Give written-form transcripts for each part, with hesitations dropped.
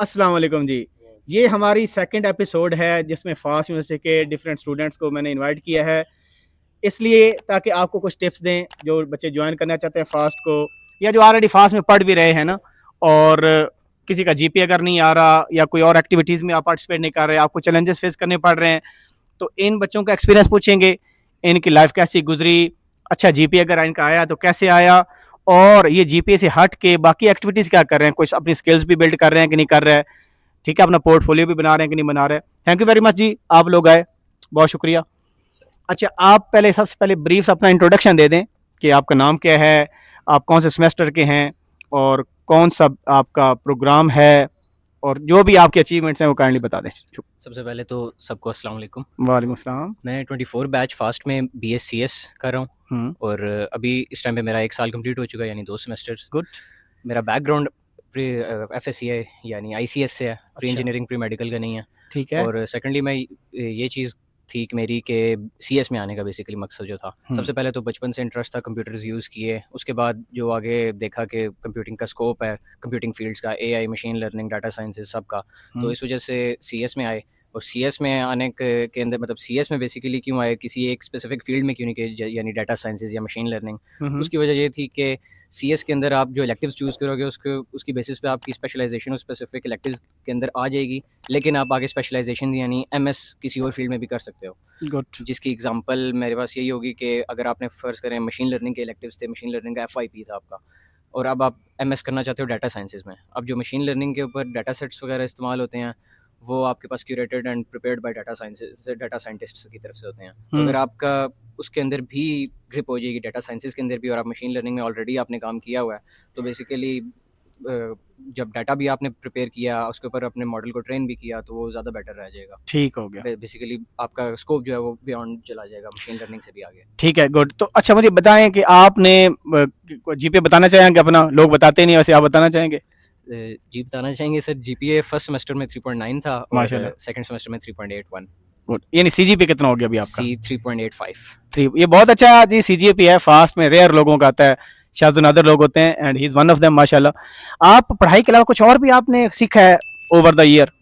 अस्सलाम वालेकुम जी। ये हमारी सेकंड एपिसोड है जिसमें फ़ास्ट यूनिवर्सिटी के डिफरेंट स्टूडेंट्स को मैंने इनवाइट किया है, इसलिए ताकि आपको कुछ टिप्स दें जो बच्चे जॉइन करना चाहते हैं फ़ास्ट को, या जो ऑलरेडी फ़ास्ट में पढ़ भी रहे हैं ना, और किसी का जीपीए अगर नहीं आ रहा या कोई और एक्टिविटीज़ में आप पार्टिसिपेट नहीं कर रहे, आपको चैलेंजेस फेस करने पड़ रहे हैं, तो इन बच्चों का एक्सपीरियंस पूछेंगे, इनकी लाइफ कैसी गुजरी, अच्छा जीपीए अगर इनका आया तो कैसे आया, और ये जीपीए से हट के बाकी एक्टिविटीज़ क्या कर रहे हैं, कुछ अपनी स्किल्स भी बिल्ड कर रहे हैं कि नहीं कर रहे हैं, ठीक है, अपना पोर्टफोलियो भी बना रहे हैं कि नहीं बना रहे हैं। थैंक यू वेरी मच जी, आप लोग आए, बहुत शुक्रिया। अच्छा, आप पहले सबसे पहले ब्रीफ अपना इंट्रोडक्शन दे दें कि आपका नाम क्या है, आप कौन से सेमेस्टर के हैं, और कौन सा आपका प्रोग्राम है, और जो भी आपके अचीवमेंट्स हैं वो काइंडली बता दें। सबसे पहले तो सबको अस्सलाम वालेकुम। वालेकुम अस्सलाम। मैं 24 बैच फास्ट में BScs कर रहा हूँ और अभी इस टाइम पे मेरा 1 साल कंप्लीट हो चुका है, यानी 2 सेमेस्टर्स। गुड। मेरा बैकग्राउंड प्री FSCI यानी ICS से है, प्री अच्छा, इंजीनियरिंग प्री मेडिकल का नहीं है। ठीक है। और सेकेंडली मैं ये चीज़ थी कि मेरी के CS में आने का बेसिकली मकसद जो था, सबसे पहले तो बचपन से इंटरेस्ट था, कंप्यूटर्स यूज़ किए, उसके बाद जो आगे देखा कि कंप्यूटिंग का स्कोप है, कंप्यूटिंग फील्ड्स का, AI, machine learning, data sciences सब का, तो इस वजह से CS में आए। और CS में आने के अंदर मतलब CS में बेसिकली क्यों आए, किसी एक स्पेसिफिक फील्ड में क्यों नहीं गए, यानी डाटा साइंसेज या मशीन लर्निंग। उसकी वजह ये थी कि CS के अंदर आप जो इलेक्टिव्स चूज़ करोगे उसकी बेसिस पे आपकी स्पेशलाइजेशन उस स्पेसिफिक इलेक्टिव्स के अंदर आ जाएगी, लेकिन आप आगे स्पेशलाइजेशन यानी MS किसी और फील्ड में भी कर सकते हो। गुड। जिसकी एग्जांपल मेरे पास यही होगी कि अगर आपने फ़र्ज़ करें मशीन लर्निंग के इलेक्टिव्स थे, मशीन लर्निंग का FYP था आपका, और अब आप MS करना चाहते हो डाटा साइंसेज में। अब जो मशीन लर्निंग के ऊपर डाटा सेट्स वगैरह इस्तेमाल होते हैं, वो आपके पास curated and prepared by data scientists की तरफ से होते हैं। तो अगर आपका उसके अंदर भी ग्रिप हो जाएगी, डाटा साइंसेज के अंदर भी, और आप मशीन लर्निंग में ऑलरेडी आपने काम किया हुआ है, तो बेसिकली जब डाटा भी आपने प्रिपेयर किया, उसके ऊपर अपने मॉडल को ट्रेन भी किया, तो वो ज़्यादा बेटर रह जाएगा। ठीक हो गया। बेसिकली आपका स्कोप जो है वो बियॉन्ड चला जाएगा, मशीन लर्निंग से भी आगे। ठीक है, गुड। तो अच्छा मुझे बताएं कि आपने जीपीए बताना चाहेंगे अपना, लोग बताते नहीं, वैसे आप बताना चाहेंगे। जी बताना चाहेंगे सर, GPA फर्स्ट सेमेस्टर में 3.9 था और माशाल्लाह। सेकंड सेमेस्टर में 3.81। गुड, यानी सीजीपी कितना हो गया अभी आपका? C 3.85। 3, ये बहुत अच्छा जी सीजीपी है, फास्ट में रेयर लोगों का आता है, शायद अदर लोग होते हैं, and he is one of them माशाल्लाह। आप पढ़ाई के अलावा कुछ और भी आपने सीखा है over the year?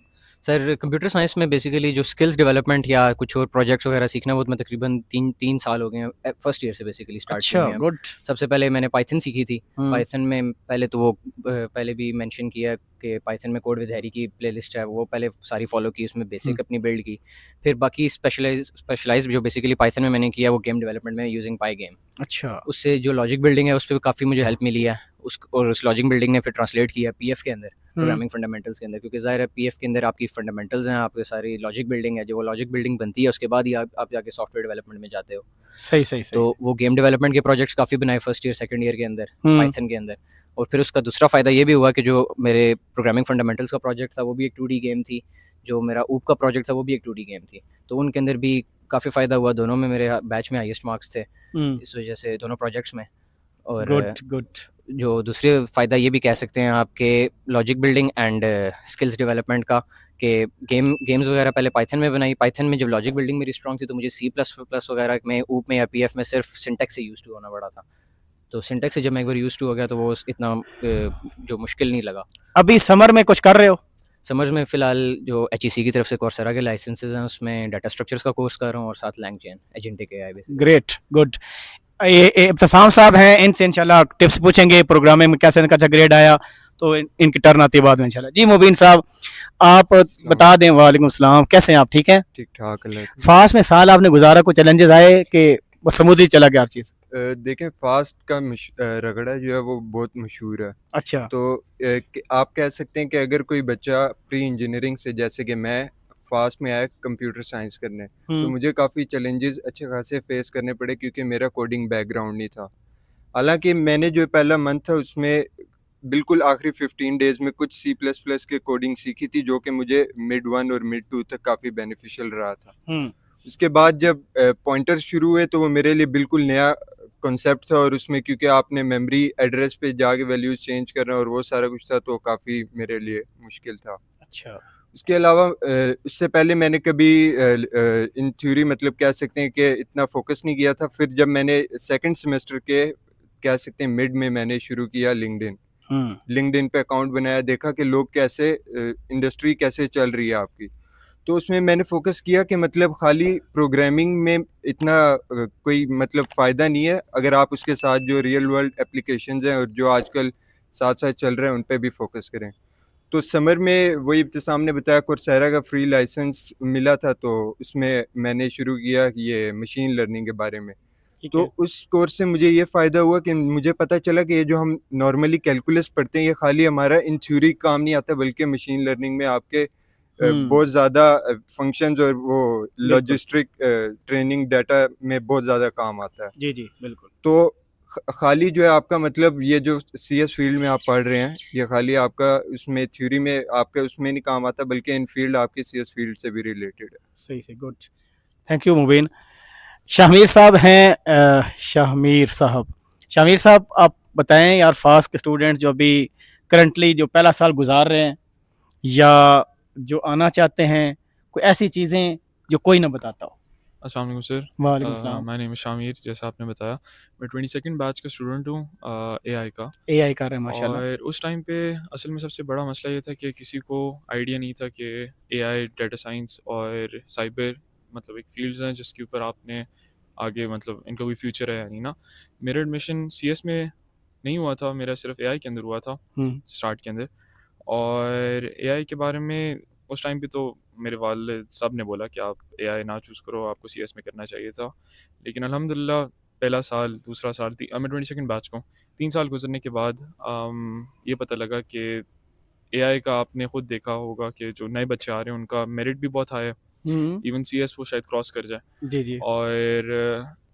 Sir computer science में बेसिकली जो स्किल्स डेवलपमेंट या कुछ और प्रोजेक्ट्स वगैरह सीखना, वो मैं तकरीबन तीन साल हो गए हैं, फर्स्ट ईयर से बेसिकली स्टार्ट किए अच्छा, हुए हैं। गुड। सबसे पहले मैंने पाइथन सीखी थी। पाइथन में पहले तो वो पहले भी मेंशन किया कि पाइथन में कोड विद हैरी की प्लेलिस्ट है, वो पहले सारी फॉलो की, उसमें बेसिक अपनी बिल्ड की। फिर बाकी स्पेशलाइज जो बेसिकली पाइथन में मैंने किया वो गेम डेवलपमेंट में यूजिंग पाई गेम। अच्छा। उससे जो लॉजिक बिल्डिंग है उस पर काफ़ी मुझे हेल्प मिली है। उस लॉजिक बिल्डिंग ने फिर ट्रांसलेट किया PF के अंदर, प्रोग्रामिंग फंडामेंटल्स के अंदर, क्योंकि ज़ाहिर है PF के अंदर आपकी फंडामेंटल्स हैं, आपकी सारी लॉजिक बिल्डिंग है, जो वो लॉजिक बिल्डिंग बनती है उसके बाद ही आप जाके सॉफ्टवेयर डेवलपमेंट में जाते हो। सही सही सही। तो वो गेम डेवलपमेंट के प्रोजेक्ट्स काफ़ी बनाए फर्स्ट ईयर सेकंड ईयर के अंदर पाइथन के अंदर। और फिर उसका दूसरा फ़ायदा ये भी हुआ कि जो मेरे प्रोग्रामिंग फंडामेंटल्स का प्रोजेक्ट था वो भी एक 2D गेम थी, जो मेरा ऊप का प्रोजेक्ट था वो भी एक 2D गेम थी, तो उनके अंदर भी काफ़ी फ़ायदा हुआ। दोनों में मेरे बैच में हाईएस्ट मार्क्स थे इस वजह से, दोनों प्रोजेक्ट्स में। और गुड गुड। जो दूसरे फ़ायदा ये भी कह सकते हैं आपके logic building and skills development का, कि गेम्स वगैरह पहले पाइथन में बनाई। पाइथन में जब लॉजिक बिल्डिंग मेरी स्ट्रॉन्ग थी, तो मुझे C++ वगैरह में, ऊप में या PF में सिर्फ सिंटैक्स से यूज़ टू होना पड़ा था। तो सिंटैक्स से जब मैं एक बार यूज़ टू हो गया, तो वो इतना जो मुश्किल नहीं लगा। अभी समर में कुछ कर रहे हो? समर्स में फ़िलहाल जो HEC की तरफ से कोर्सेरा के लाइसेंसेज हैं, उसमें डाटा स्ट्रक्चर्स का कोर्स कर रहा हूँ, और साथ LangChain agentic AI basically. Great, good. ये इब्तिसाम साहब हैं, इनसे इंशाल्लाह टिप्स पूछेंगे, प्रोग्रामिंग में कैसे इनका अच्छा ग्रेड आया, तो इनकी टर्न आती है बाद में इंशाल्लाह। जी मुबीन साहब, आप बता दें। वालेकुम सलाम, कैसे हैं आप? ठीक हैं? ठीक ठाक, अल्लाह की। फास्ट में साल आपने गुजारा, कुछ चैलेंजेस आए कि बस समुद्री चला गया हर चीज़? देखें, फास्ट का रगड़ा जो है वो बहुत मशहूर है। अच्छा। तो आप कह सकते हैं कि अगर कोई बच्चा प्री इंजीनियरिंग से, जैसे कि मैं फास्ट में आया कंप्यूटर साइंस करने, तो मुझे काफ़ी चैलेंजेस अच्छे खासे फेस करने पड़े, क्योंकि मेरा कोडिंग बैकग्राउंड नहीं था। हालांकि मैंने जो पहला मंथ था उसमें बिल्कुल आखिरी 15 डेज में कुछ C++ के कोडिंग सीखी थी, जो कि मुझे मिड 1 और मिड 2 तक काफ़ी बेनिफिशियल रहा था। उसके बाद जब पॉइंटर्स शुरू हुए, तो वो मेरे लिए बिल्कुल नया कॉन्सेप्ट था, और उसमें क्योंकि आपने मेमोरी एड्रेस पे जाके वैल्यूज चेंज करना और वो सारा कुछ था, तो काफ़ी मेरे लिए मुश्किल था। अच्छा। उसके अलावा उससे पहले मैंने कभी इन थ्योरी मतलब कह सकते हैं कि इतना फोकस नहीं किया था। फिर जब मैंने सेकंड सेमेस्टर के कह सकते हैं मिड में मैंने शुरू किया लिंक्डइन, लिंक्डइन पे अकाउंट बनाया, देखा कि लोग कैसे इंडस्ट्री कैसे चल रही है आपकी। तो उसमें मैंने फोकस किया कि मतलब खाली प्रोग्रामिंग में इतना कोई मतलब फ़ायदा नहीं है, अगर आप उसके साथ जो रियल वर्ल्ड एप्लीकेशंस हैं और जो आजकल साथ-साथ चल रहे हैं उन पे भी फोकस करें। तो समर में वही इब्तिसाम ने बताया, कोर्सेरा का फ्री लाइसेंस मिला था, तो उसमें मैंने शुरू किया ये मशीन लर्निंग के बारे में। ठीक तो है। उस कोर्स से मुझे ये फ़ायदा हुआ कि मुझे पता चला कि ये जो हम नॉर्मली कैलकुलस पढ़ते हैं, ये खाली हमारा इन थ्योरी काम नहीं आता, बल्कि मशीन लर्निंग में आपके बहुत ज़्यादा फंक्शंस और वो बिल्कुल। लॉजिस्टिक ट्रेनिंग डाटा में बहुत ज़्यादा काम आता है। जी, जी, बिल्कुल। तो खाली जो है आपका मतलब ये जो सीएस फील्ड में आप पढ़ रहे हैं, ये खाली आपका उसमें थ्योरी में आपका उसमें नहीं काम आता, बल्कि इन फील्ड आपके सीएस फील्ड से भी रिलेटेड है। सही से, गुड। थैंक यू मुबीन। शाहमीर साहब हैं, शाहमीर साहब। शाहमीर साहब, आप बताएं यार, फास्ट के स्टूडेंट जो अभी करंटली जो पहला साल गुजार रहे हैं या जो आना चाहते हैं, कोई ऐसी चीज़ें जो कोई ना बताता हो। अस्सलाम वालेकुम सर। वालेकुम सलाम। माय नेम इज़ शामिर, जैसा आपने बताया। मैं 22nd बैच का स्टूडेंट हूँ एआई का। एआई कर रहे हैं माशाल्लाह। और उस टाइम पे असल में सबसे बड़ा मसला ये था कि किसी को आइडिया नहीं था कि एआई, डाटा साइंस और साइबर मतलब एक फ़ील्ड्स हैं जिसके ऊपर आपने आगे मतलब इनका कोई फ्यूचर है या नहीं ना। मेरा एडमिशन सीएस में नहीं हुआ था, मेरा सिर्फ एआई के अंदर हुआ था स्टार्ट के अंदर। और एआई के बारे में उस टाइम पे तो मेरे वालिद साहब ने बोला कि आप एआई ना चूज़ करो, आपको सीएस में करना चाहिए था। लेकिन अल्हम्दुलिल्लाह पहला साल, दूसरा साल, मैं 22nd बैच का हूँ। 3 साल गुज़रने के बाद ये पता लगा कि एआई का आपने खुद देखा होगा कि जो नए बच्चे आ रहे हैं उनका मेरिट भी बहुत हाई है। इवन सीएस वो शायद क्रॉस कर जाए। जी, जी। और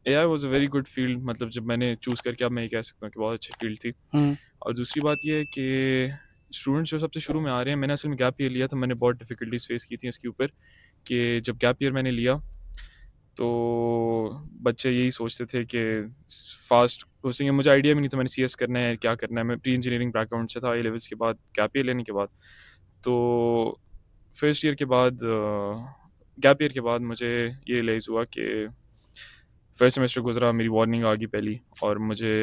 AI was a very good field, मतलब जब मैंने चूज़ करके अब मैं ये कह सकता हूँ कि बहुत अच्छी फ़ील्ड थी। और दूसरी बात ये है कि स्टूडेंट्स जो सबसे शुरू में आ रहे हैं, मैंने असल में गैप ईयर लिया था, मैंने बहुत डिफ़िकल्टीज़ फ़ेस की थी इसके ऊपर कि जब गैप ईयर मैंने लिया तो बच्चे यही सोचते थे कि फास्ट कोर्सिंग है, मुझे आइडिया भी नहीं था मैंने सीएस करना है, क्या करना है। मैं प्री इंजीनियरिंग बैकग्राउंड से था ए लेवल्स के बाद, गैप ईयर लेने के बाद। तो फर्स्ट ईयर के बाद गैप ईयर के बाद मुझे ये रियलाइज़ हुआ कि फर्स्ट सेमेस्टर गुज़रा, मेरी वार्निंग आ गई पहली और मुझे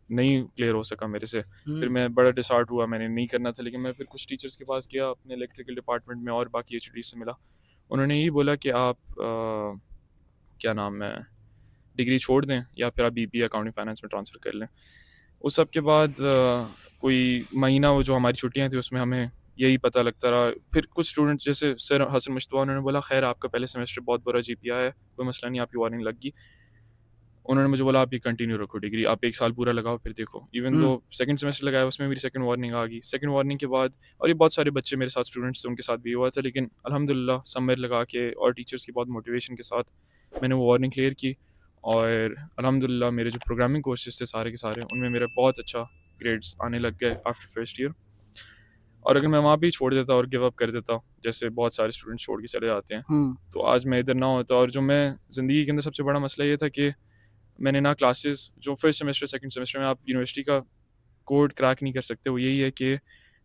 नहीं क्लियर हो सका मेरे से। फिर मैं बड़ा डिसहार्ट हुआ, मैंने नहीं करना था। लेकिन मैं फिर कुछ टीचर्स के पास गया अपने इलेक्ट्रिकल डिपार्टमेंट में और बाकी एचओडी से मिला। उन्होंने यही बोला कि आप क्या नाम है, डिग्री छोड़ दें या फिर आप बीबीए अकाउंटिंग फाइनेंस में ट्रांसफ़र कर लें। उस सब के बाद कोई महीना वो जो हमारी छुट्टियाँ थी उसमें हमें यही पता लगता रहा। फिर कुछ स्टूडेंट्स जैसे सर हसन मुश्तबा, उन्होंने बोला खैर आपका पहले सेमेस्टर बहुत बुरा जीपीए है, कोई मसला नहीं, आपकी वार्निंग लग गई। उन्होंने मुझे बोला आप ये कंटिन्यू रखो डिग्री, आप 1 साल पूरा लगाओ फिर देखो। इवन दो सेकंड सेमेस्टर लगाया उसमें मेरी सेकंड वार्निंग आ गई। सेकंड वार्निंग के बाद और ये बहुत सारे बच्चे मेरे साथ स्टूडेंट्स थे, उनके साथ भी हुआ था। लेकिन अल्हम्दुलिल्लाह समर लगा के और टीचर्स की बहुत मोटिवेशन के साथ मैंने वो वार्निंग क्लियर की। और अल्हम्दुलिल्लाह मेरे जो प्रोग्रामिंग कोर्सेज़ थे सारे के सारे, उनमें मेरा बहुत अच्छा ग्रेड्स आने लग गए आफ्टर फर्स्ट ईयर। और अगर मैं वहाँ भी छोड़ देता और गिव अप कर देता, जैसे बहुत सारे स्टूडेंट्स छोड़ के चले जाते हैं, तो आज मैं इधर ना होता। और जो मैं ज़िंदगी के अंदर सबसे बड़ा मसला ये था कि मैंने ना क्लासेस जो फर्स्ट सेमेस्टर सेकंड सेमेस्टर में आप यूनिवर्सिटी का कोड क्रैक नहीं कर सकते, वो यही है कि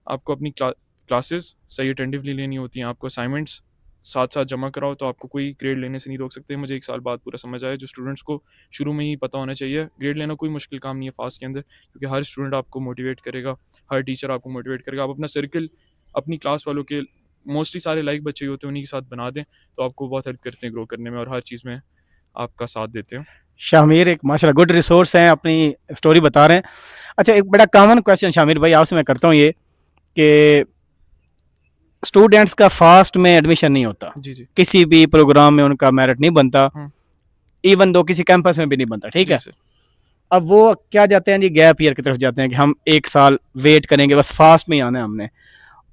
आपको अपनी क्लासेस सही अटेंटिवली लेनी होती हैं, आपको असाइनमेंट्स साथ साथ जमा कराओ, तो आपको कोई ग्रेड लेने से नहीं रोक सकते। मुझे 1 साल बाद पूरा समझ आया, जो स्टूडेंट्स को शुरू में ही पता होना चाहिए। ग्रेड लेना कोई मुश्किल काम नहीं है फास्ट के अंदर, क्योंकि हर स्टूडेंट आपको मोटिवेट करेगा, हर टीचर आपको मोटिवेट करेगा। आप अपना सर्कल अपनी क्लास वालों के मोस्टली सारे लाइक बच्चे होते हैं उन्हीं के साथ बना दें, तो आपको बहुत हेल्प करते हैं ग्रो करने में और हर चीज़ में आपका साथ देते हैं। शामिर एक माशाल्लाह गुड रिसोर्स हैं, अपनी स्टोरी बता रहे हैं। अच्छा, एक बड़ा कॉमन क्वेश्चन शामिर भाई आपसे मैं करता हूँ ये कि स्टूडेंट्स का फास्ट में एडमिशन नहीं होता, जी जी किसी भी प्रोग्राम में उनका मेरिट नहीं बनता, इवन दो किसी कैंपस में भी नहीं बनता, ठीक है। अब वो क्या जाते हैं जी, गैप ईयर की तरफ जाते हैं कि हम 1 साल वेट करेंगे, बस फास्ट में ही आना है हमने,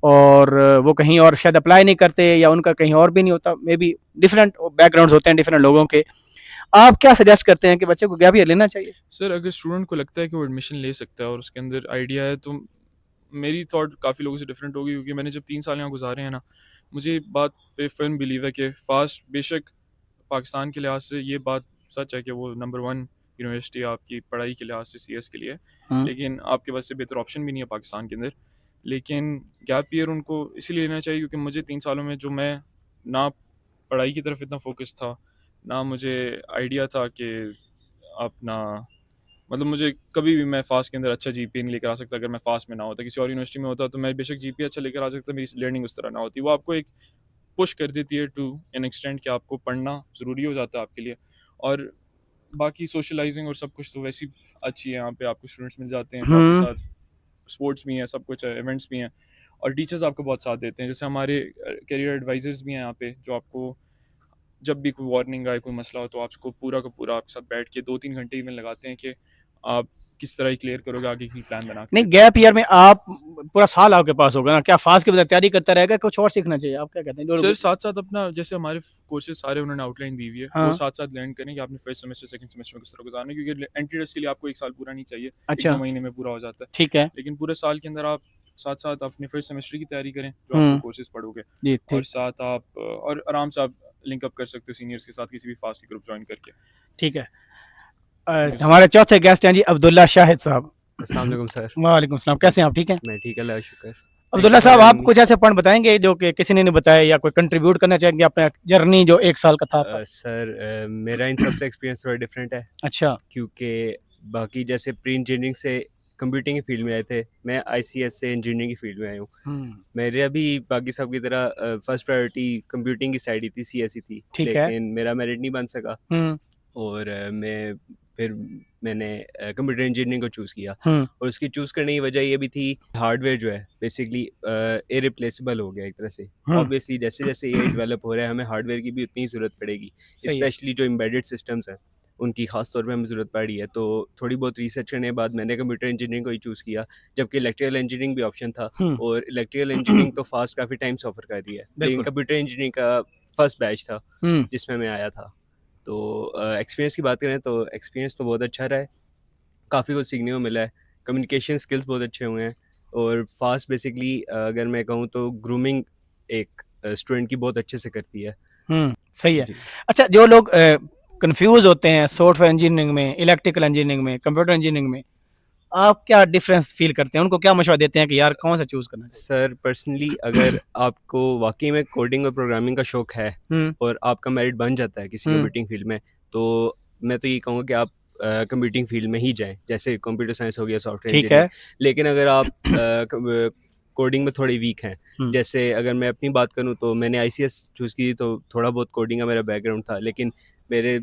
और वो कहीं और शायद अप्लाई नहीं करते या उनका कहीं और भी नहीं होता, मे बी डिफरेंट बैकग्राउंड्स होते हैं डिफरेंट लोगों के। आप क्या सजेस्ट करते हैं कि बच्चे को गैप ईयर लेना चाहिए? सर, अगर स्टूडेंट को लगता है कि वो एडमिशन ले सकता है और उसके अंदर आइडिया है, तो मेरी थॉट काफ़ी लोगों से डिफरेंट होगी, क्योंकि मैंने जब 3 साल यहाँ गुजारे हैं ना, मुझे बात पे फर्म बिलीव है कि फ़ास्ट बेशक पाकिस्तान के लिहाज से ये बात सच है कि वो नंबर 1 यूनिवर्सिटी आपकी पढ़ाई के लिहाज से सीएस के लिए, लेकिन आपके पास से बेहतर ऑप्शन भी नहीं है पाकिस्तान के अंदर। लेकिन गैप ईयर उनको इसीलिए लेना चाहिए क्योंकि मुझे 3 सालों में जो मैं ना पढ़ाई की तरफ इतना फोकस था, ना मुझे आइडिया था कि अपना मतलब मुझे कभी भी मैं फास्ट के अंदर अच्छा जीपीए नहीं लेकर आ सकता अगर मैं फास्ट में ना होता। किसी और यूनिवर्सिटी में होता तो मैं बेशक जीपीए अच्छा लेकर आ सकता, मेरी लर्निंग उस तरह ना होती। वो आपको एक पुश कर देती है टू एन एक्सटेंट कि आपको पढ़ना ज़रूरी हो जाता है आपके लिए। और बाकी सोशलाइजिंग और सब कुछ तो वैसी अच्छी है, यहाँ पे आपको स्टूडेंट्स मिल जाते हैं जो आपके साथ, स्पोर्ट्स भी हैं, सब कुछ है, इवेंट्स भी हैं, और टीचर्स आपको बहुत साथ देते हैं। जैसे हमारे करियर एडवाइजर्स भी हैं यहाँ पे, जो आपको जब भी कोई वार्निंग आए, कोई मसला हो, तो आपको पूरा का पूरा आपके साथ बैठ के 2-3 घंटे इवन लगाते हैं कि आप किस तरह क्लियर करोगे, आगे की प्लान बना के। नहीं, गैप ईयर में आप पूरा साल आपके पास होगा ना, क्या फास्ट के बजाय तैयारी करता रहेगा, कुछ और सीखना चाहिए? आप क्या कहते हैं? सर साथ साथ अपना, जैसे हमारे कोर्सेज सारे उन्होंने आउटलाइन दी हुई है, वो साथ साथ लर्न करें कि आपने फर्स्ट सेमेस्टर सेकंड सेमेस्टर में किस तरह गुजारना है, क्योंकि एंट्री टेस्ट के लिए आपको 1 साल पूरा नहीं चाहिए, अच्छा, 1-2 महीने में पूरा हो जाता है। ठीक है, लेकिन पूरे साल के अंदर आप साथ साथ अपने फर्स्ट सेमेस्टर की तैयारी करें, जो आपको कोर्सेज पढ़ोगे, जी और ठीक, साथ आप और आराम से आप लिंक अप कर सकते हो सीनियर्स के साथ किसी भी फास्ट ग्रुप ज्वाइन करके। ठीक है। हमारे चौथे गेस्ट हैं जी अब्दुल्ला शाहिद साहब। अस्सलाम वालेकुम सर। वालेकुम सलाम, कैसे हैं आप? ठीक हैं? मैं ठीक, अल्लाह का शुक्र। अब्दुल्ला साहब, आप कुछ ऐसे पॉइंट बताएंगे जो कि किसी ने नहीं बताया, या कोई कंट्रीब्यूट करना चाहेंगे अपना जर्नी जो 1 साल का था आपका? सर मेरा इन सबसे एक्सपीरियंस थोड़ा डिफरेंट है, अच्छा, क्योंकि बाकी जैसे प्री इंजीनियरिंग से कंप्यूटिंग की फील्ड में आए थे, मैं आईसीएस से इंजीनियरिंग की फील्ड में आया हूँ। मेरे अभी बाकी सब की तरह फर्स्ट प्रायोरिटी कंप्यूटिंग की साइड ही थी, सीएसई थी, ठीक है। लेकिन मेरा मेरिट नहीं बन सका, और मैंने कंप्यूटर इंजीनियरिंग को चूज़ किया। और उसकी चूज़ करने की वजह ये भी थी, हार्डवेयर जो है बेसिकली इरिप्लेसेबल हो गया एक तरह से। ऑब्वियसली जैसे जैसे ये डेवलप हो रहा है, हमें हार्डवेयर की भी उतनी ज़रूरत पड़ेगी, स्पेशली जो एम्बेडेड सिस्टम्स हैं उनकी खास तौर पे हमें ज़रूरत पड़ी है। तो थोड़ी बहुत रिसर्च करने के बाद मैंने कंप्यूटर इंजीनियरिंग को ही चूज़ किया, जबकि इलेक्ट्रिकल इंजीनियरिंग भी ऑप्शन था, और इलेक्ट्रिकल इंजीनियरिंग तो फास्ट काफ़ी टाइम से ऑफर कर रही है, लेकिन कंप्यूटर इंजीनियरिंग का फर्स्ट बैच था जिसमें मैं आया था। तो एक्सपीरियंस की बात करें तो एक्सपीरियंस तो बहुत अच्छा रहा है, काफ़ी कुछ सीखने को मिला है, कम्युनिकेशन स्किल्स बहुत अच्छे हुए हैं, और फास्ट बेसिकली अगर मैं कहूँ तो ग्रूमिंग एक स्टूडेंट की बहुत अच्छे से करती है। सही है। अच्छा, जो लोग कंफ्यूज होते हैं सॉफ्टवेयर इंजीनियरिंग में, इलेक्ट्रिकल इंजीनियरिंग में, कंप्यूटर इंजीनियरिंग में, आप क्या डिफरेंस फील करते हैं? उनको क्या मशवरा देते हैं कि यार कौन सा चूज करना चाहिए? सर पर्सनली अगर आपको वाकई में कोडिंग और प्रोग्रामिंग का शौक है और आपका मेरिट बन जाता है किसी कंप्यूटिंग फील्ड में, तो मैं तो ये कहूँगा कि आप कंप्यूटिंग फील्ड में ही जाएं, जैसे कंप्यूटर साइंस हो गया, सॉफ्टवेयर इंजीनियरिंग। लेकिन अगर आप कोडिंग में थोड़ी वीक हैं, जैसे अगर मैं अपनी बात करूं तो मैंने आईसीएस चूज़ की, तो थोड़ा बहुत कोडिंग का मेरा बैकग्राउंड था, लेकिन मेरे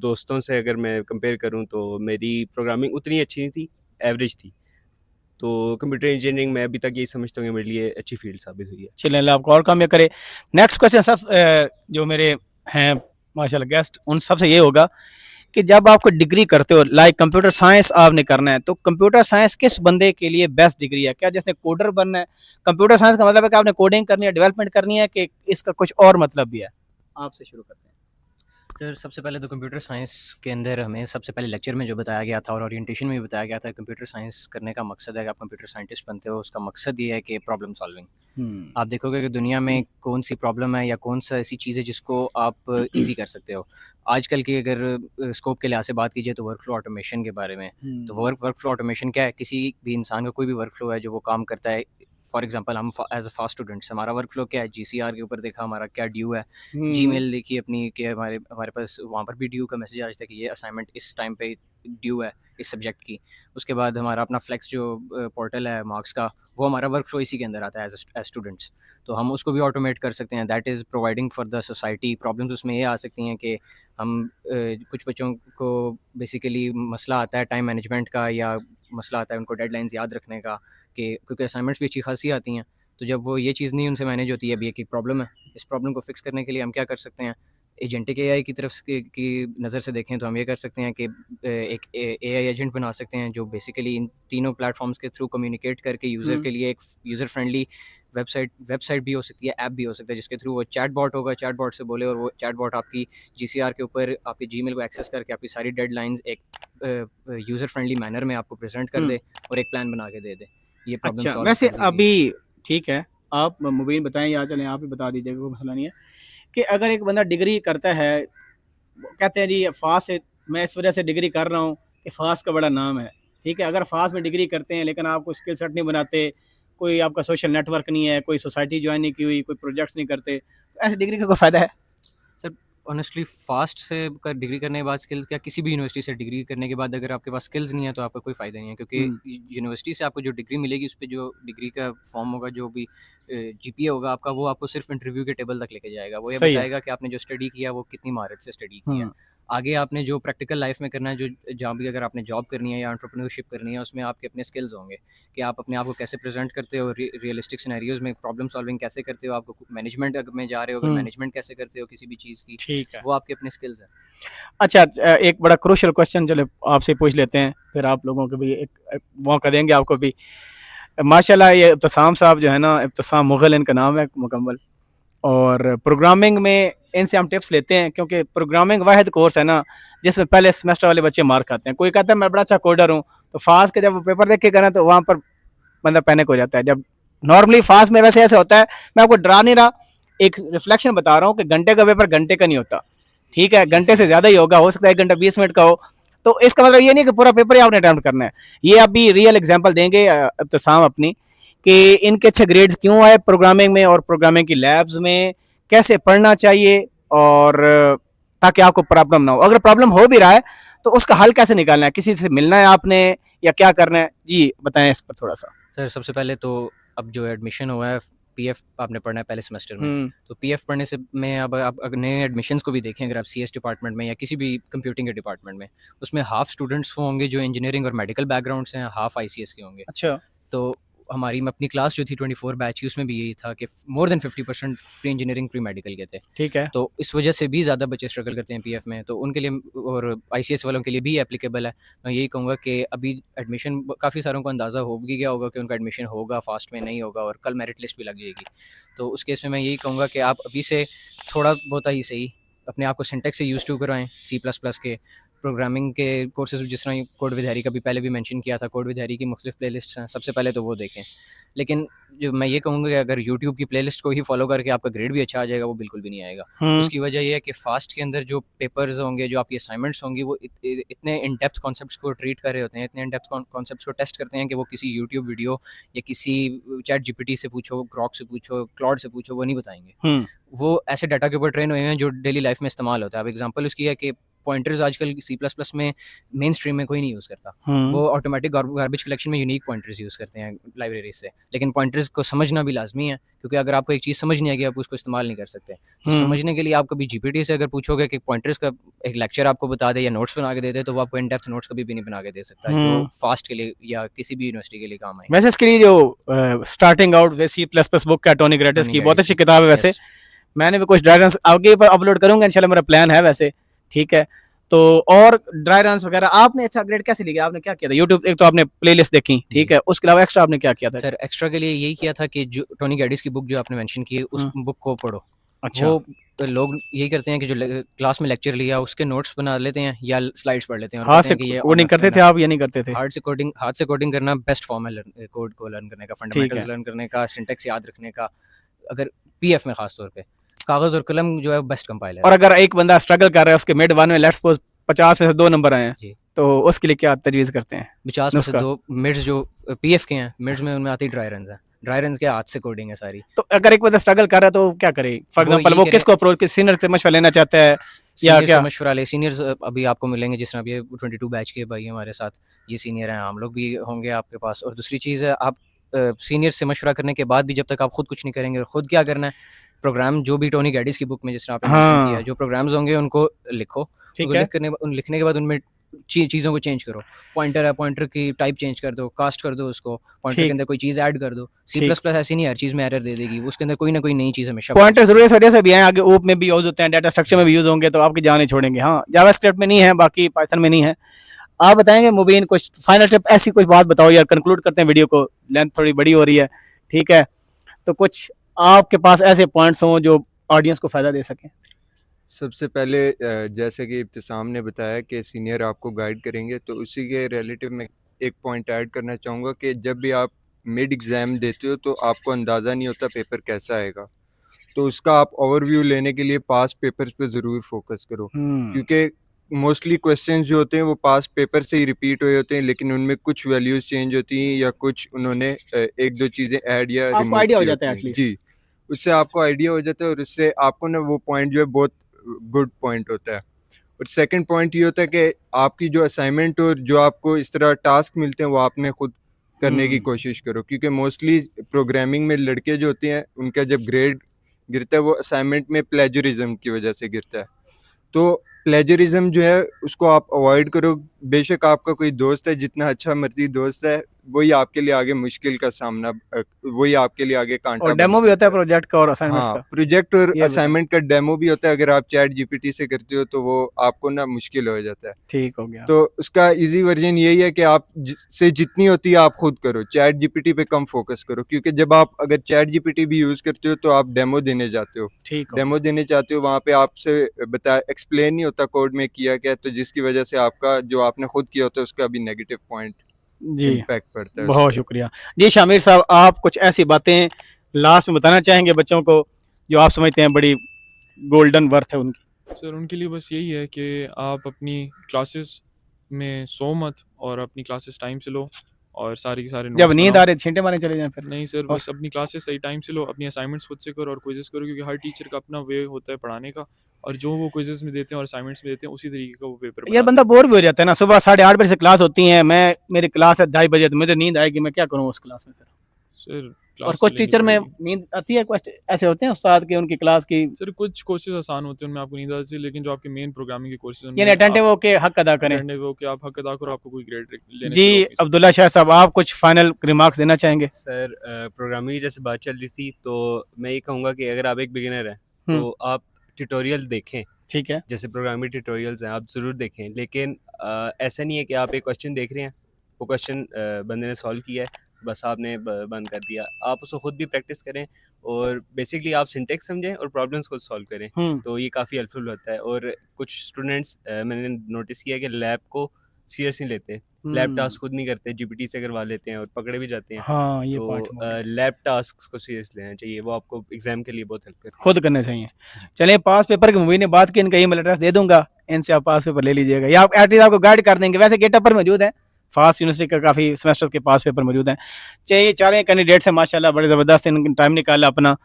दोस्तों से अगर मैं कंपेयर करूं तो मेरी प्रोग्रामिंग उतनी अच्छी नहीं थी, एवरेज थी। तो कंप्यूटर इंजीनियरिंग मैं अभी तक यही समझता हूँ कि मेरे लिए अच्छी फील्ड साबित हुई है। चलिए, अल्लाह आपको और कामयाब करे। नेक्स्ट क्वेश्चन सब जो मेरे हैं माशाल्लाह गेस्ट, उन सबसे ये होगा कि जब आपको डिग्री करते हो, लाइक कंप्यूटर साइंस आपने करना है, तो कंप्यूटर साइंस किस बंदे के लिए बेस्ट डिग्री है? क्या जिसने कोडर बनना है? कंप्यूटर साइंस का मतलब है कि आपने कोडिंग करनी है, डेवलपमेंट करनी है, कि इसका कुछ और मतलब भी है? आपसे शुरू करते हैं। सर सबसे पहले तो कंप्यूटर साइंस के अंदर हमें सबसे पहले लेक्चर में जो बताया गया था और ओरिएंटेशन में भी बताया गया था, कंप्यूटर साइंस करने का मकसद है कि आप कंप्यूटर साइंटिस्ट बनते हो, उसका मकसद ये है कि प्रॉब्लम सॉल्विंग। आप देखोगे कि दुनिया में कौन सी प्रॉब्लम है या कौन सा ऐसी चीज़ है जिसको आप इजी कर सकते हो। आजकल की अगर स्कोप के लिहाज से बात कीजिए तो वर्क फ्लो ऑटोमेशन के बारे में, तो वर्क फ्लो ऑटोमेशन क्या है? किसी भी इंसान का कोई भी वर्क फ्लो है जो वो काम करता है। फॉर एग्जांपल हम एज अ फास्ट स्टूडेंट्स, हमारा वर्क फ्लो क्या है? जीसीआर के ऊपर देखा हमारा क्या ड्यू है, जीमेल देखी अपनी कि हमारे पास वहाँ पर भी ड्यू का मैसेज आज तक ये असाइनमेंट इस टाइम पे ड्यू है इस सब्जेक्ट की। उसके बाद हमारा अपना फ्लेक्स जो पोर्टल है मार्क्स का, वो हमारा वर्क फ्लो इसी के अंदर आता है एज स्टूडेंट्स। तो हम उसको भी ऑटोमेट कर सकते हैं, that is providing for the society. Problems उसमें ये आ सकती हैं कि हम कुछ बच्चों को बेसिकली मसला आता है टाइम मैनेजमेंट का, या मसला आता है उनको डेडलाइंस याद रखने का, कि क्योंकि असाइनमेंट्स भी अच्छी खासी आती हैं, तो जब वो ये चीज़ नहीं उनसे मैनेज होती है, अभी एक प्रॉब्लम है, इस प्रॉब्लम को फिक्स करने के लिए हम क्या कर सकते हैं? एजेंटिक एआई की तरफ की नज़र से देखें तो हम ये कर सकते हैं कि एक एआई एजेंट बना सकते हैं जो बेसिकली इन तीनों प्लेटफॉर्म्स के थ्रू कम्युनिकेट करके यूज़र के लिए एक यूज़र फ्रेंडली वेबसाइट भी हो सकती है, ऐप भी हो सकता है, जिसके थ्रू वो चैट बॉट होगा, चैट बॉट से बोले और वो चैट बॉट आपकी जीसीआर के ऊपर आपके जीमेल को एक्सेस करके आपकी सारी डेडलाइंस एक यूज़र फ्रेंडली मैनर में आपको प्रेजेंट कर दे और एक प्लान बना के दे दे। ये प्रॉब्लम अच्छा, सॉल्व वैसे कर देगी। अभी ठीक है, आप मुबीन बताएं या चलें आप ही बता दीजिएगा, कोई मसला नहीं है। कि अगर एक बंदा डिग्री करता है, कहते हैं जी फास्ट से मैं इस वजह से डिग्री कर रहा हूँ कि फास्ट का बड़ा नाम है, ठीक है। अगर फास्ट में डिग्री करते हैं लेकिन आप कोई स्किल सेट नहीं बनाते, कोई आपका सोशल नेटवर्क नहीं है, कोई सोसाइटी ज्वाइन नहीं की हुई, कोई प्रोजेक्ट्स नहीं करते, तो ऐसी डिग्री का कोई फ़ायदा है? सर ऑनेस्टली फास्ट से कर डिग्री करने के बाद स्किल्स, क्या किसी भी यूनिवर्सिटी से डिग्री करने के बाद अगर आपके पास स्किल्स नहीं है तो आपका कोई फ़ायदा नहीं है, क्योंकि यूनिवर्सिटी से आपको जो डिग्री मिलेगी उस पे जो डिग्री का फॉर्म होगा, जो भी जीपीए होगा आपका, वो आपको सिर्फ इंटरव्यू के टेबल तक लेके जाएगा। वो ये सही है। बताएगा कि आपने जो स्टडी किया वो कितनी महारत से स्टडी किया है। आगे आपने जो प्रैक्टिकल लाइफ में करना है, जो जहाँ भी अगर आपने जॉब करनी है या एंटरप्रेन्योरशिप करनी है, उसमें आपके अपने स्किल्स होंगे कि आप अपने आप को कैसे प्रेजेंट करते हो, रियलिस्टिक सिनेरियोज में प्रॉब्लम सॉल्विंग कैसे करते हो, आपको मैनेजमेंट में जा रहे हो अगर मैनेजमेंट कैसे करते हो किसी भी चीज़ की, ठीक है। वो आपके अपने स्किल्स हैं। अच्छा, एक बड़ा क्रूशियल क्वेश्चन चलो आपसे पूछ लेते हैं, फिर आप लोगों को भी एक मौका देंगे आपको भी। माशाल्लाह ये इब्तिसाम साहब जो है ना, इब्तिसाम मुग़ल इनका नाम है मुकम्मल, और प्रोग्रामिंग में इनसे हम टिप्स लेते हैं, क्योंकि प्रोग्रामिंग वाहिद कोर्स है ना जिसमें पहले सेमेस्टर वाले बच्चे मार खाते हैं। कोई कहता है मैं बड़ा अच्छा कोडर हूँ, तो फास्ट के जब वो पेपर देखेगा ना तो वहाँ पर बंदा पैनिक हो जाता है। जब नॉर्मली फास्ट में वैसे ऐसे होता है, मैं आपको डरा नहीं रहा, एक रिफ्लेक्शन बता रहा हूँ कि घंटे का पेपर घंटे का नहीं होता, ठीक है, घंटे से ज़्यादा ही होगा, हो सकता है 1 घंटा 20 मिनट का हो। तो इसका मतलब ये नहीं कि पूरा पेपर ही आपने अटेम्प्ट करना है। ये अभी रियल एग्जांपल देंगे इब्तिसाम अपनी, कि इनके अच्छे ग्रेड्स क्यों आए प्रोग्रामिंग में, और प्रोग्रामिंग की लैब्स में कैसे पढ़ना चाहिए, और ताकि आपको प्रॉब्लम ना हो। अगर प्रॉब्लम हो भी रहा है तो उसका हल कैसे निकालना है, किसी से मिलना है आपने या क्या करना है, जी बताएं इस पर थोड़ा सा। सर सबसे पहले तो अब जो एडमिशन हुआ है, पीएफ आपने पढ़ना है पहले सेमेस्टर में, तो पीएफ पढ़ने से में अब आप अगर नए एडमिशन्स को भी देखें, अगर आप सीएस डिपार्टमेंट में या किसी भी कंप्यूटिंग के डिपार्टमेंट में, उसमें हाफ स्टूडेंट्स वो होंगे जो इंजीनियरिंग और मेडिकल बैकग्राउंड से हैं, हाफ आईसीएस के होंगे। अच्छा। तो हमारी अपनी क्लास जो थी 24 बैच की, उसमें भी यही था कि more than 50% pre engineering pre medical के थे। ठीक है। तो इस वजह से भी ज़्यादा बच्चे स्ट्रगल करते हैं पीएफ में, तो उनके लिए और आईसीएस वालों के लिए भी एप्लीकेबल है। मैं यही कहूँगा कि अभी एडमिशन काफ़ी सारों को अंदाज़ा हो भी गया होगा कि उनका एडमिशन होगा, फास्ट में नहीं होगा, और कल मेरिट लिस्ट भी लग जाएगी। तो उस केस में मैं यही कहूँगा कि आप अभी से थोड़ा बहुत ही सही अपने आप को सिंटेक्स से यूज़ टू करवाएं, C++ के प्रोग्रामिंग के कोर्सेज, जिस तरह कोड विद हैरी का भी पहले भी मेंशन किया था, कोड विद हैरी की मुख्तलिफ प्लेलिस्ट्स हैं, सबसे पहले तो वो देखें। लेकिन जो मैं ये कहूँगा कि अगर यूट्यूब की प्लेलिस्ट को ही फॉलो करके आपका ग्रेड भी अच्छा आ जाएगा, वो बिल्कुल भी नहीं आएगा। उसकी वजह ये है कि फास्ट के अंदर जो पेपर्स होंगे, जो आपकी असाइनमेंट्स होंगी, वो इतने इन डेप्थ कॉन्सेप्ट्स को ट्रीट कर रहे होते हैं, इतने इन डेप्थ कॉन्सेप्ट्स को टेस्ट करते हैं कि वो किसी यूट्यूब वीडियो या किसी चैट जीपीटी से पूछो, ग्रॉक से पूछो, क्लॉड से पूछो, वो नहीं बताएंगे। वो ऐसे डाटा के ऊपर ट्रेन हुए हैं जो डेली लाइफ में इस्तेमाल होता है। अब एग्जांपल उसकी है कि पॉइंटर्स आजकल C++ में मेन स्ट्रीम में कोई नहीं यूज़ करता, वो ऑटोमेटिक गार्बेज कलेक्शन में यूनिक पॉइंटर्स यूज़ करते हैं लाइब्रेरी से। लेकिन पॉइंटर्स को समझना भी लाजमी है, क्योंकि अगर आपको एक चीज़ समझ नहीं आएगी आप उसको इस्तेमाल नहीं कर सकते। तो समझने के लिए आप कभी जीपीटी से अगर पूछोगे कि पॉइंटर्स का एक लेक्चर आपको बता दे या नोट्स बना के दे दे, तो वो आपको इन डेप्थ नोट्स कभी भी नहीं बना के दे सकता, जो फास्ट के लिए या किसी भी यूनिवर्सिटी के लिए काम आए। वैसे इसके लिए जो स्टार्टिंग आउट C++ बुक है टोनी ग्रेटिस की, बहुत अच्छी किताब है। वैसे मैंने भी कुछ ड्राई रन्स आगे पर अपलोड करूंगा इंशाल्लाह, मेरा प्लान है वैसे, ठीक है। तो और ड्राई रन्स वगैरह आपने अच्छा ग्रेड कैसे लिया, आपने क्या किया था? यूट्यूब एक तो आपने प्लेलिस्ट देखी, ठीक है, उसके अलावा एक्स्ट्रा आपने क्या किया था? सर एक्स्ट्रा के लिए यही किया था कि जो टोनी गैडिस की बुक जो आपने मेंशन की है, उस बुक को पढ़ो। अच्छा। वो तो लोग यही करते हैं कि जो क्लास में लेक्चर लिया उसके नोट्स बना लेते हैं या स्लाइड्स पढ़ लेते हैं, हाथ से कोडिंग करते थे आप या नहीं करते थे? हाथ से कोडिंग करना बेस्ट फॉर्म है कोड को लर्न करने का, फंडामेंटल्स लर्न करने का, सिंटेक्स याद रखने का। अगर पीएफ में खास तौर पे कागज और कलम जो है बेस्ट कंपाइलर। और अगर एक बंदा स्ट्रगल कर रहा है, उसके मिड 1 में लेट्स सपोज 50 में से 2 नंबर आए हैं, तो उसके लिए क्या तजवीज़ करते हैं? 50 में से 2 मिड्स जो पीएफ के हैं, मिड्स में उनमें आती ड्राई रन्स हैं, ड्राई रन्स के हाथ से कोडिंग है सारी। तो अगर एक बंदा स्ट्रगल कर रहा है तो क्या करे? फॉर एग्जांपल वो किसको अप्रोच, किस सीनियर से मशवरा लेना चाहता है या क्या? मशवरा ले, सीनियर्स अभी आपको मिलेंगे, जिस तरह अभी 22 बैच के भाई हमारे साथ ये सीनियर हैं, हम लोग भी होंगे आपके पास। और दूसरी चीज़ है, आप सीनियर से मशवरा करने के बाद भी जब तक आप खुद कुछ नहीं करेंगे, और खुद क्या करना है, प्रोग्राम जो भी टोनी गैडिस की बुक में जिस तरह आपने मेंशन किया, जो प्रोग्राम्स होंगे उनको लिखो, लिखने के बाद उनमें चीज़ों को चेंज करो। पॉइंटर है, पॉइंटर की टाइप चेंज कर दो, कास्ट कर दो उसको, पॉइंटर के अंदर कोई चीज़ ऐड कर दो। C++ ऐसी नहीं हर चीज़ में एरर दे देगी, उसके अंदर कोई ना कोई नई चीज़ हमेशा। पॉइंटर जरूरी वजह से भी हैं, आगे ओप में भी यूज होते हैं, डाटा स्ट्रक्चर में भी यूज होंगे, तो आपकी जान नहीं छोड़ेंगे। हाँ, जावास्क्रिप्ट में नहीं है, बाकी पाइथन में नहीं है। आप बताएंगे मुबीन कुछ फाइनल टिप, ऐसी कोई बात बताओ यार, कंक्लूड करते हैं वीडियो को, लेंथ थोड़ी बड़ी हो रही है, ठीक है। तो कुछ आपके पास ऐसे पॉइंट्स हों जो ऑडियंस को फ़ायदा दे सकें। सबसे पहले जैसे कि इब्तिसाम ने बताया कि सीनियर आपको गाइड करेंगे, तो उसी के रिलेटिव में एक पॉइंट ऐड करना चाहूँगा कि जब भी आप मिड एग्ज़ाम देते हो तो आपको अंदाज़ा नहीं होता पेपर कैसा आएगा, तो उसका आप ओवरव्यू लेने के लिए पास पेपर्स पे ज़रूर फोकस करो, क्योंकि मोस्टली क्वेश्चंस जो होते हैं वो पास पेपर से ही रिपीट हुए होते हैं, लेकिन उनमें कुछ वैल्यूज़ चेंज होती हैं या कुछ उन्होंने 1-2 चीज़ें ऐड या आपको आइडिया हो जाता है जी, उससे आपको आइडिया हो जाता है और उससे आपको ना वो पॉइंट जो है बहुत गुड पॉइंट होता है। और सेकंड पॉइंट ये होता है कि आपकी जो असाइनमेंट और जो आपको इस तरह टास्क मिलते हैं वो आपने खुद करने की कोशिश करो, क्योंकि मोस्टली प्रोग्रामिंग में लड़के जो होते हैं उनका जब ग्रेड गिरता है वो असाइनमेंट में प्लेजरिज्म की वजह से गिरता है। तो प्लेजरिज्म जो है उसको आप अवॉइड करो। बेशक आपका कोई दोस्त है, जितना अच्छा मर्जी दोस्त है, वही आपके लिए आगे मुश्किल का सामना, वही आपके लिए आगे कांटा और बन डेमो भी सकता होता है प्रोजेक्ट का और असाइनमेंट्स हाँ, का। प्रोजेक्ट और ये असाइनमेंट का डेमो भी होता है। अगर आप चैट जीपीटी से करते हो तो वो आपको ना मुश्किल हो जाता है। ठीक हो गया। तो उसका इजी वर्जन यही है कि आप से जितनी होती है आप खुद करो, चैट जीपीटी पे कम फोकस करो, क्योंकि जब आप अगर चैट जीपीटी भी यूज करते हो तो आप डेमो देने जाते हो, ठीक हो डेमो देने चाहते हो, वहाँ पे आपसे बताया एक्सप्लेन नहीं होता कोड में किया क्या, तो जिसकी वजह से आपका जो आपने खुद किया होता है उसका भी नेगेटिव पॉइंट जी, इम्पैक्ट पड़ता है बहुत उससे। शुक्रिया जी। शामिर साहब, आप कुछ ऐसी बातें लास्ट में बताना चाहेंगे बच्चों को जो आप समझते हैं बड़ी गोल्डन वर्थ है उनकी? सर उनके लिए बस यही है कि आप अपनी क्लासेस में सो मत और अपनी क्लासेस टाइम से लो और सारे के सारे जब नोट्स नींद बनाओ। आ रही छींटे मारने चले जाएं फिर? नहीं सर, और बस अपनी क्लासेस सही टाइम से लो, अपनी असाइनमेंट्स खुद से करो और क्विज़ेस करो, क्योंकि हर टीचर का अपना वे होता है पढ़ाने का, और जो वो क्विज़ेस में देते हैं और असाइनमेंट्स में देते हैं उसी तरीके का वो पेपर यार बनाते बंदा हैं। बोर भी हो जाता है ना। सुबह 8:30 बजे से क्लास होती है, मेरी क्लास है 2:30 बजे, तो मुझे नींद आएगी, मैं क्या करूँ उस क्लास में फिर? सर और क्लास तो कुछ लेनी टीचर में पड़ेगी। नींद आती है, कुछ ऐसे होते हैं उस्ताद के उनकी क्लास की, सर कुछ कोर्सेज आसान होते हैं उनमें आपको नींद आती है, लेकिन जो आपके मेन प्रोग्रामिंग के कोर्सेज यानी उनमें अटेंटिव आप होके हक अदा करें। अटेंडिव हो कि आप हक अदा करो, आपको कोई ग्रेड लेने जी से रोक नहीं सकता। अब्दुल्ला शाह साहब, आप कुछ फाइनल रिमार्क्स देना चाहेंगे? सर प्रोग्रामिंग की जैसे बात चल रही थी, तो मैं ये कहूँगा कि अगर आप एक बिगिनर हैं तो आप ट्यूटोरियल देखें, ठीक है। जैसे प्रोग्रामिंग ट्यूटोरियल्स हैं आप ज़रूर देखें, लेकिन ऐसा नहीं है कि आप एक क्वेश्चन देख रहे हैं, वो क्वेश्चन बंदे ने सॉल्व किया है, बस आपने बंद कर दिया। आप उसको खुद भी प्रैक्टिस करें और बेसिकली आप सिंटेक्स समझें और प्रॉब्लम्स को सॉल्व करें, तो ये काफ़ी हेल्पफुल होता है। और कुछ स्टूडेंट्स मैंने नोटिस किया कि लैब को सीरियस नहीं लेते, लैब टास्क खुद नहीं करते, जीपीटी से करवा लेते हैं और पकड़े भी जाते हैं। हाँ, ये तो पॉइंट लैब टास्क को सीरियस लेना चाहिए, वो आपको एग्जाम के लिए बहुत हेल्प करते खुद करने चाहिए। चलिए, पास पेपर की मूवी ने बात की, इनका ईमेल एड्रेस दे दूंगा, इनसे आप पास पेपर ले लीजिएगा या आप एटलीस्ट आपको गाइड कर देंगे। वैसे गेटअप पर मौजूद है, फास्ट यूनिवर्सिटी का काफ़ी सेमेस्टर के पास पेपर मौजूद हैं। चाहिए चारे कैंडिडेट्स हैं माशाल्लाह, बड़े ज़बरदस्त इन्होंने टाइम निकाला अपना,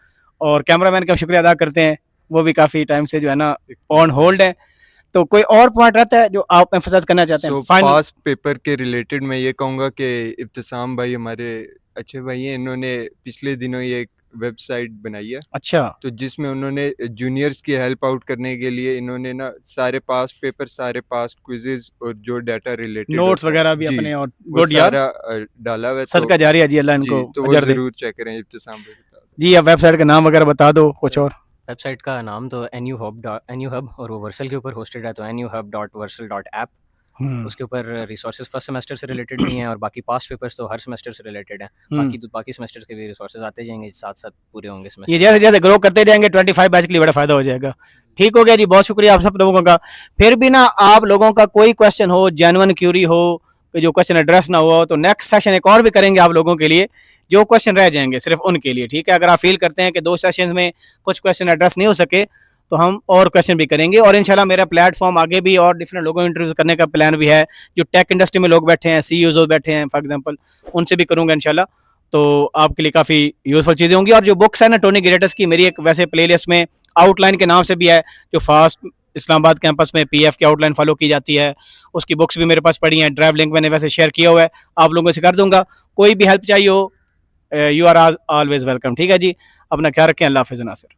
और कैमरामैन का शुक्रिया अदा करते हैं, वो भी काफ़ी टाइम से जो है ना ऑन होल्ड है। तो कोई और पॉइंट रहता है जो आप एम्फसाइज करना चाहते हैं? पास्ट पेपर के रिलेटेड मैं ये कहूँगा कि इब्तिसाम भाई हमारे अच्छे भाई हैं, इन्होंने पिछले दिनों ये एक वेबसाइट बनाई है, अच्छा, तो जिसमें उन्होंने जूनियर्स की हेल्प आउट करने के लिए इन्होंने ना सारे पास्ट पेपर, सारे पास्ट क्विजेज और जो डाटा रिलेटेड नोट्स वगैरह भी अपने, और गुड यार, सारा डाला हुआ है। सदका जारी है जी, अल्लाह इनको तो वो अजर दे जरूर चेक करें। इब्तिसाम भाई बता दो। जी। आप वेबसाइट का नाम वगैरह बता दो कुछ और। वेबसाइट का नाम तो NU Hub और वो वर्सल के ऊपर होस्टेड है, तो nuhub.versal.app। उसके ऊपर रिसोर्सेज फर्स्ट सेमेस्टर से रिलेटेड भी हैं और बाकी पास्ट पेपर्स तो हर सेमेस्टर से रिलेटेड हैं। बाकी सेमेस्टर के भी रिसोर्सेज आते जाएंगे, साथ साथ पूरे होंगे ये सेमेस्टर। जैसे जैसे ग्रो करते जाएंगे 25 बैच के लिए बड़ा फायदा हो जाएगा। ठीक हो गया जी, बहुत शुक्रिया आप सब लोगों का। फिर भी ना आप लोगों का कोई क्वेश्चन हो, जेन्युइन क्यूरी हो, जो क्वेश्चन एड्रेस ना हुआ हो, तो नेक्स्ट सेशन एक और भी करेंगे आप लोगों के लिए, जो क्वेश्चन रह जाएंगे सिर्फ उनके लिए। ठीक है, अगर आप फील करते हैं कि 2 सेशन में कुछ क्वेश्चन एड्रेस नहीं हो सके, तो हम और क्वेश्चन भी करेंगे। और इंशाल्लाह मेरा प्लेटफॉर्म आगे भी और डिफरेंट लोगों को इंटरव्यू करने का प्लान भी है, जो टेक इंडस्ट्री में लोग बैठे हैं, CEOs बैठे हैं फॉर एग्जांपल, उनसे भी करूंगा इंशाल्लाह। तो आपके लिए काफ़ी यूजफुल चीज़ें होंगी। और जो बुक्स है ना टोनी गिरेटस की, मेरी एक वैसे प्लेलिस्ट में आउटलाइन के नाम से भी है, जो फास्ट इस्लामाबाद कैंपस में PF की आउटलाइन फॉलो की जाती है, उसकी बुक्स भी मेरे पास पड़ी हैं। ड्राइव लिंक मैंने वैसे शेयर किया हुआ है, आप लोगों से कर दूंगा। कोई भी हेल्प चाहिए हो, यू आर ऑलवेज वेलकम। ठीक है जी, अपना ख्याल रखें। अल्लाह हाफिज़ नासिर।